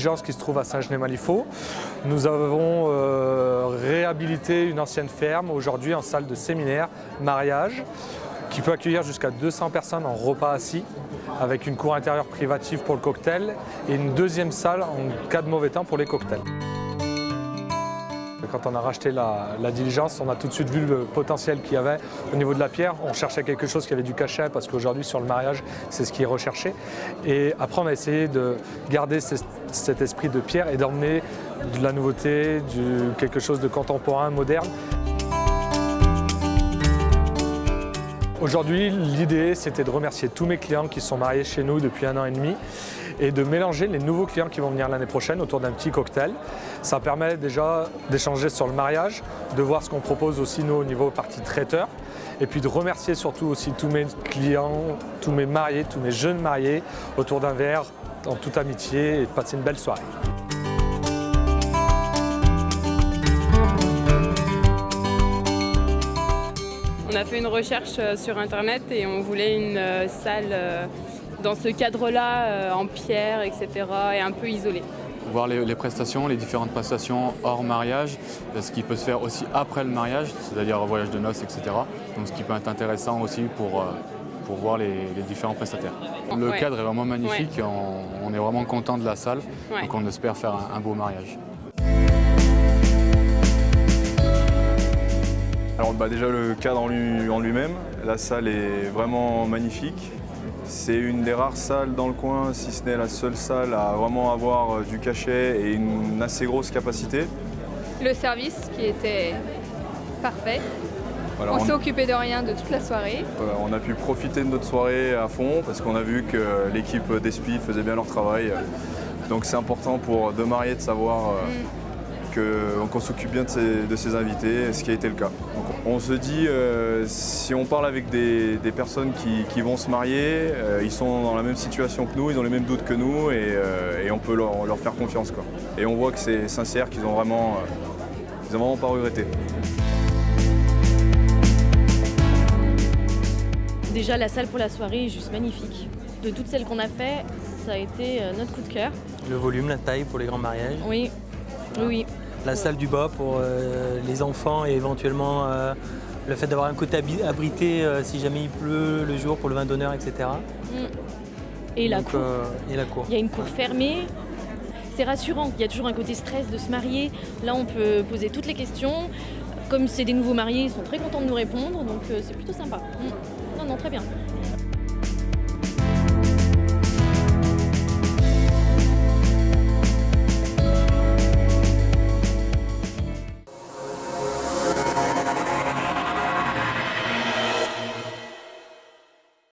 diligence qui se trouve à Saint-Genès-Malifaux. Nous avons réhabilité une ancienne ferme, aujourd'hui en salle de séminaire, mariage, qui peut accueillir jusqu'à 200 personnes en repas assis, avec une cour intérieure privative pour le cocktail et une deuxième salle en cas de mauvais temps pour les cocktails. Quand on a racheté la diligence, on a tout de suite vu le potentiel qu'il y avait au niveau de la pierre. On cherchait quelque chose qui avait du cachet parce qu'aujourd'hui sur le mariage, c'est ce qui est recherché. Et après, on a essayé de garder cet esprit de pierre et d'emmener de la nouveauté, quelque chose de contemporain, moderne. Aujourd'hui, l'idée, c'était de remercier tous mes clients qui sont mariés chez nous depuis 1 an et demi et de mélanger les nouveaux clients qui vont venir l'année prochaine autour d'un petit cocktail. Ça permet déjà d'échanger sur le mariage, de voir ce qu'on propose aussi nous au niveau partie traiteur et puis de remercier surtout aussi tous mes clients, tous mes mariés, tous mes jeunes mariés autour d'un verre en toute amitié et de passer une belle soirée. On a fait une recherche sur internet et on voulait une salle dans ce cadre-là, en pierre, etc. et un peu isolée. Voir les prestations, les différentes prestations hors mariage, ce qui peut se faire aussi après le mariage, c'est-à-dire voyage de noces, etc. Donc ce qui peut être intéressant aussi pour voir les différents prestataires. Le cadre est vraiment magnifique, ouais. On est vraiment content de la salle, ouais. Donc on espère faire un beau mariage. Alors déjà le cadre en lui-même, la salle est vraiment magnifique. C'est une des rares salles dans le coin, si ce n'est la seule salle à vraiment avoir du cachet et une assez grosse capacité. Le service qui était parfait. Voilà, on s'est occupé de rien de toute la soirée. Voilà, on a pu profiter de notre soirée à fond parce qu'on a vu que l'équipe d'Espi faisait bien leur travail. Donc c'est important pour deux mariés de savoir qu'on s'occupe bien de ses invités, ce qui a été le cas. Donc, on se dit, si on parle avec des personnes qui vont se marier, ils sont dans la même situation que nous, ils ont les mêmes doutes que nous et on peut leur faire confiance, quoi. Et on voit que c'est sincère, qu'ils ont vraiment pas regretté. Déjà, la salle pour la soirée est juste magnifique. De toutes celles qu'on a fait, ça a été notre coup de cœur. Le volume, la taille pour les grands mariages. Oui, oui. La salle du bas pour les enfants et éventuellement le fait d'avoir un côté abrité si jamais il pleut le jour pour le vin d'honneur, etc. Et la cour. Et la cour. Il y a une cour fermée. C'est rassurant. Il y a toujours un côté stress de se marier. Là, on peut poser toutes les questions. Comme c'est des nouveaux mariés, ils sont très contents de nous répondre. Donc c'est plutôt sympa. Non, très bien.